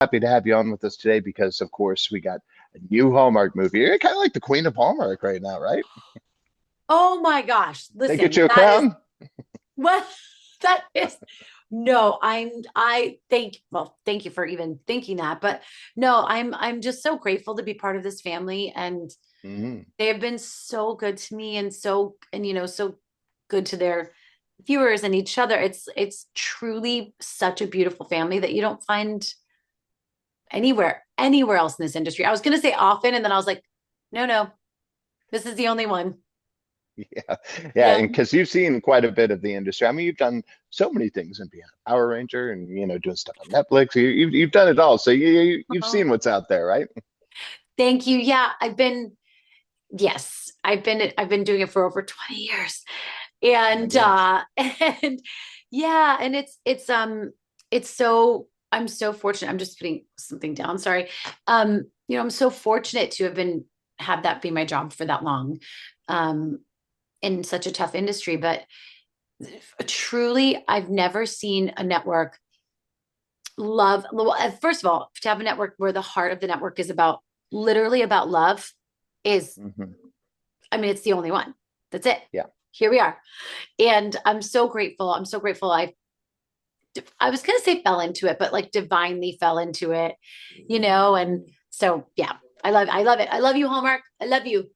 happy to have you on with us today because, of course, we got a new Hallmark movie. You're kind of like the queen of Hallmark right now, right? Oh my gosh. They get Listen, you a that is crown? what that is. No, thank you for even thinking that. But no, I'm just so grateful to be part of this family. And Hmm. they have been so good to me and so good to their viewers and each other. It's truly such a beautiful family that you don't find anywhere else in this industry. I was gonna say often, and then I was like, no, this is the only one. Yeah, yeah, Yeah. and because you've seen quite a bit of the industry. I mean, you've done so many things in beyond Power Ranger, and doing stuff on Netflix. You've done it all, so you've Oh, seen what's out there, right? thank you. Yeah, yes, I've been doing it for over 20 years. Oh my And goodness. and yeah, and it's so I'm so fortunate. I'm just putting something down, sorry. I'm so fortunate to have that be my job for that long. Um in such a tough industry, but truly I've never seen a network love well, first of all, to have a network where the heart of the network is about literally about love is, Hmm. I mean, it's the only one. That's it. Yeah. Here we are. And I'm so grateful. I'm so grateful. I was gonna say fell into it, but like divinely fell into it, and so yeah, I love it. I love you, Hallmark. I love you.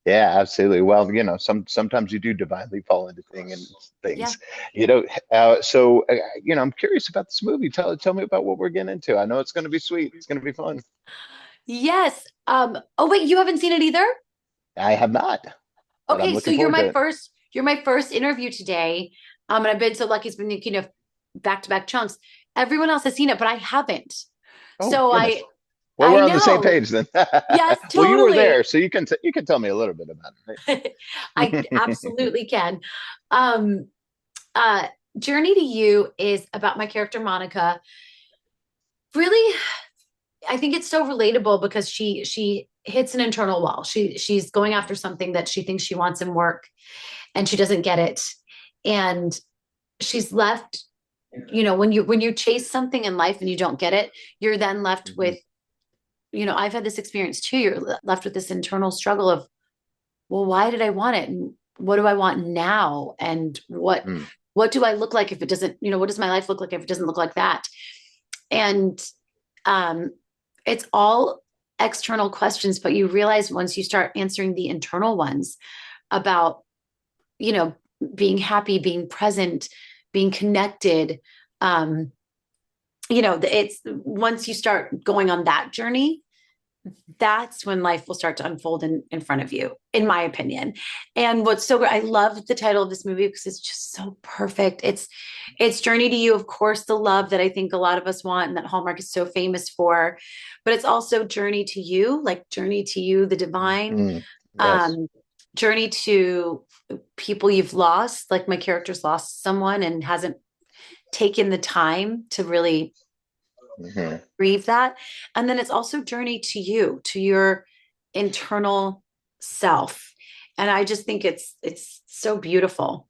Yeah, absolutely. Well, sometimes you do divinely fall into Yeah. things. You know, I'm curious about this movie. Tell me about what we're getting into. I know it's going to be sweet. It's going to be fun. Yes. Oh wait, you haven't seen it either? I have not, but I'm Okay, so looking you're forward to my it. first, you're my first interview today. And I've been so lucky it's been, back to back chunks. Everyone else has seen it, but I haven't. Oh So goodness. Well, I we're on the same know. page then. Yes, Well, you were totally. there, so you can tell me a little bit about I it, right? absolutely can. Um, uh, Journey to You is about my character Monica. Really, I think it's so relatable because she hits an internal wall. She's going after something that she thinks she wants in work, and she doesn't get it, and she's left. When you chase something in life and you don't get it, you're then left Hmm. with. I've had this experience too. You're left with this internal struggle of, well, why did I want it? And what do I want now? And Hmm. what do I look like if it doesn't, what does my life look like if it doesn't look like that? And um, it's all external questions, but you realize once you start answering the internal ones about, you know, being happy, being present, being connected, um, it's once you start going on that journey, that's when life will start to unfold in front of you, in my opinion. And what's so great, I love the title of this movie because it's just so perfect. It's Journey to You, of course, the love that I think a lot of us want and that Hallmark is so famous for, but it's also Journey to You, like Journey to You, the divine, Hmm. Yes. um, Journey to people you've lost, like my character's lost someone and hasn't taken the time to really Hmm. grieve that. And then it's also journey to you, to your internal self. And I just think it's so beautiful.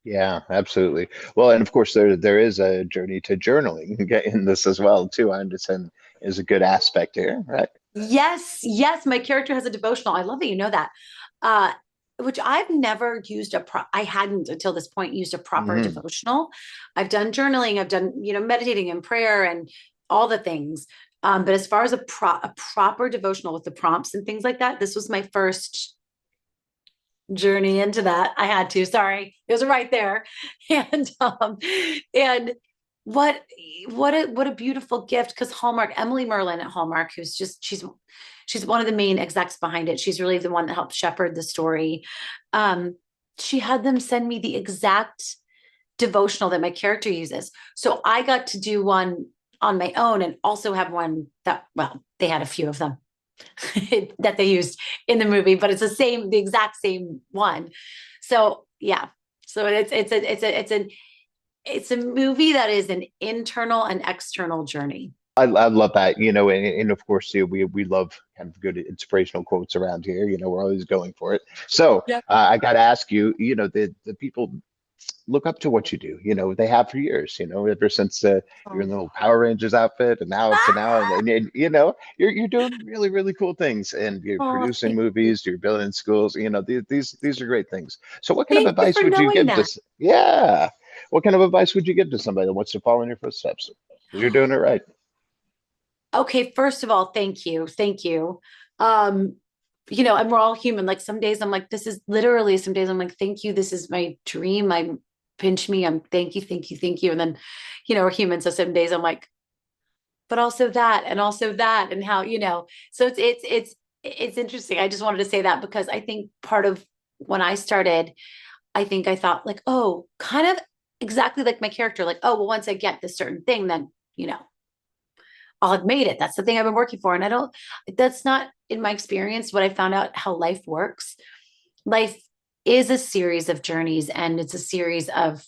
Yeah, absolutely. Well, and of course there is a journey to journaling in this as well too. I understand is a good aspect here, right? Yes, yes, my character has a devotional. I love that you know that. Uh which I've never used I hadn't until this point used a proper Hmm. devotional. I've done journaling, I've done, meditating and prayer and all the things. But as far as a proper devotional with the prompts and things like that, this was my first journey into that. I had to, sorry. It was right there. And what what a beautiful gift because Hallmark, Emily Merlin at Hallmark, who's just she's one of the main execs behind it. She's really the one that helped shepherd the story. Um, she had them send me the exact devotional that my character uses. So I got to do one on my own and also have one that, well, they had a few of them that they used in the movie, but it's the exact same one. So yeah, so it's a movie that is an internal and external journey. I love that, and of course, we love kind of good inspirational quotes around here. We're always going for it. So Yeah. I got to ask you, the people look up to what you do. They have for years, ever since you're in Oh. the little Power Rangers outfit and now to now. And you're doing really, really cool things, and you're Oh, producing movies, you're building schools. These are great things. So what kind of thank you advice for would you knowing give to, that. yeah, what kind of advice would you give to somebody that wants to follow in your footsteps? Because you're doing it right. Okay, first of all, thank you. Thank you. Um, and we're all human. Like some days I'm like, this is literally some days I'm like, thank you. This is my dream. I'm pinch me. I'm thank you, thank you, thank you. And then, we're human. So some days I'm like, but also that and also that and how, so it's interesting. I just wanted to say that because I think part of when I started, I think I thought like, oh, kind of exactly like my character, like, oh, well, once I get this certain thing, then, I'll have made it. That's the thing I've been working for. And that's not in my experience what I found out how life works. Life is a series of journeys and it's a series of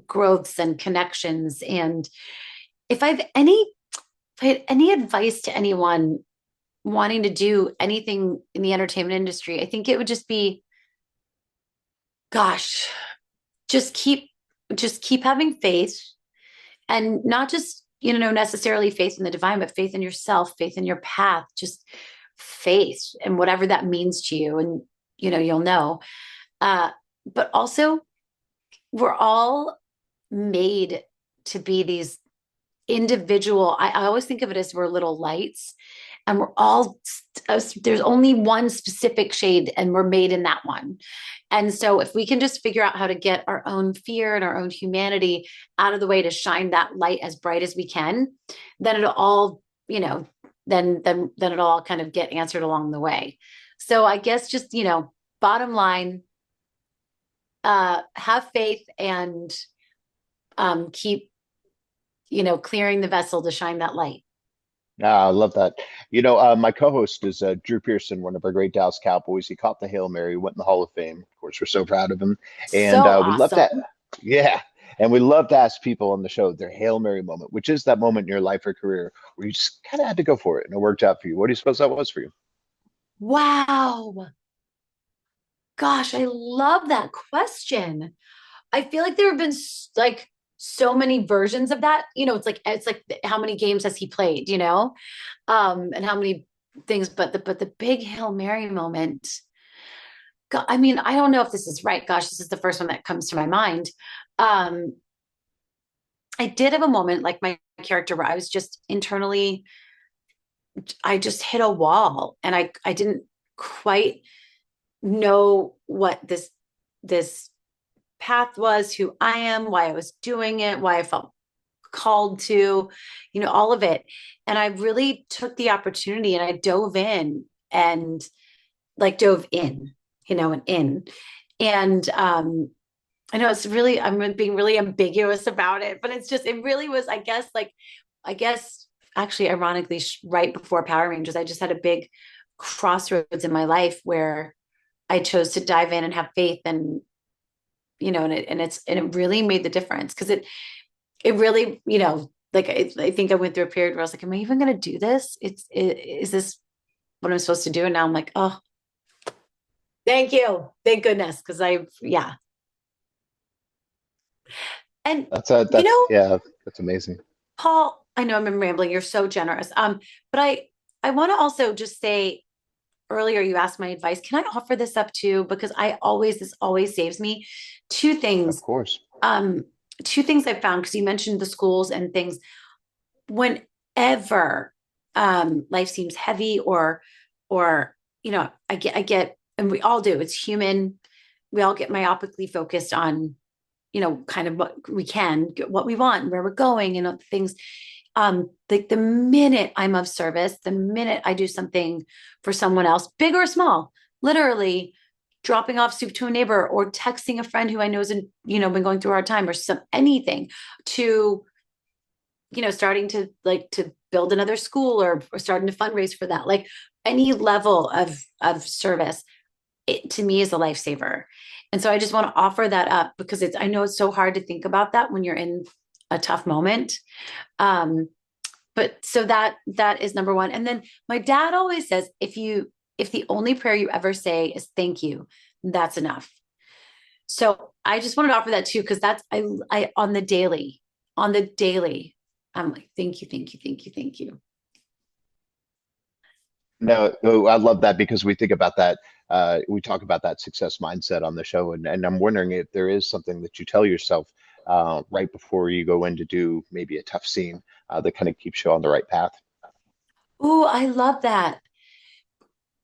growths and connections. And if I've any, if I had any advice to anyone wanting to do anything in the entertainment industry, I think it would just be, gosh, just keep, just keep having faith and not just necessarily faith in the divine, but faith in yourself, faith in your path, just faith and whatever that means to you. And you'll know. uh but also we're all made to be these individual, I always think of it as we're little lights and we're all there's only one specific shade and we're made in that one. And so if we can just figure out how to get our own fear and our own humanity out of the way to shine that light as bright as we can, then it'll all, then it'll all kind of get answered along the way. So I guess just, bottom line, have faith and keep, clearing the vessel to shine that light. Ah, I love that. My co-host is Drew Pearson, one of our great Dallas Cowboys. He caught the Hail Mary, went in the Hall of Fame. Of course, we're so proud of him. And So we love awesome. that. Yeah. And we love to ask people on the show their Hail Mary moment, which is that moment in your life or career where you just kind of had to go for it and it worked out for you. What do you suppose that was for you? Wow. Gosh, I love that question. I feel like there have been like so many versions of that. It's like how many games has he played, and how many things, but the big Hail Mary moment. I mean, I don't know if this is right. Gosh, this is the first one that comes to my mind. Um, I did have a moment like my character where I was just internally, I just hit a wall and I didn't quite know what this path was, who I am, why I was doing it, why I felt called to, all of it. And I really took the opportunity and I dove in and like dove in, and in. And I know it's really, I'm being really ambiguous about it, but it really was, I guess actually, ironically, right before Power Rangers, I just had a big crossroads in my life where I chose to dive in and have faith and, and it really made the difference because it really, like I think I went through a period where I was like, am I even going to do this? Is this what I'm supposed to do? And now I'm like, oh, thank you. Thank goodness. Cause yeah. And, That's yeah, that's amazing. Paul, I know I'm rambling. You're so generous. But I want to also just say earlier you asked my advice. Can I offer this up too? Because this always saves me. Two Of things. course. Um, Two things I found because you mentioned the schools and things. Whenever life seems heavy or I get, and we all do. It's human. We all get myopically focused on kind of what we can, what we want, where we're going, and things. Like the minute I'm of service, the minute I do something for someone else, big or small, literally dropping off soup to a neighbor or texting a friend who I know isn't, been going through a hard time or anything to, starting to to build another school or starting to fundraise for that, like any level of service, it to me is a lifesaver. And so I just want to offer that up because I know it's so hard to think about that when you're in a tough moment. Um, but so that is number one. And then my dad always says, if the only prayer you ever say is thank you, that's enough. So I just wanted to offer that too, because that's I on the daily, I'm like, thank you, thank you, thank you, thank you. No, oh, I love that because we think about that. We talk about that success mindset on the show, and I'm wondering if there is something that you tell yourself right before you go in to do maybe a tough scene that kind of keeps you on the right path. Ooh, I love that.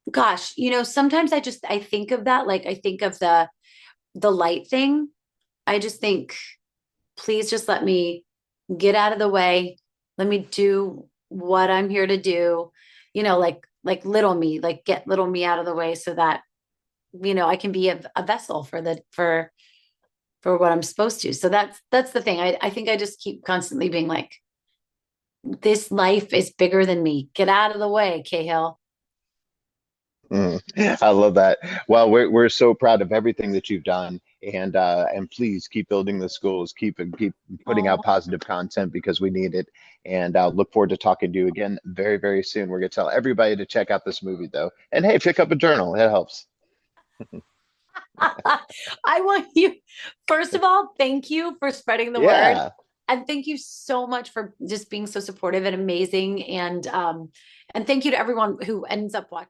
Gosh, sometimes I think of that, like I think of the light thing. I just think, please just let me get out of the way. Let me do what I'm here to do. Like little me, like get little me out of the way so that, I can be a vessel for what I'm supposed to. So that's the thing. I think I just keep constantly being like, this life is bigger than me. Get out of the way, Cahill. Mm, I love that. Well, we're so proud of everything that you've done, and please keep building the schools, keep putting out Oh, positive content because we need it. And I'll look forward to talking to you again very, very soon. We're gonna tell everybody to check out this movie though, and hey, pick up a journal. It helps. I want you, first of all, thank you for spreading the word. Yeah. And thank you so much for just being so supportive and amazing. And thank you to everyone who ends up watching.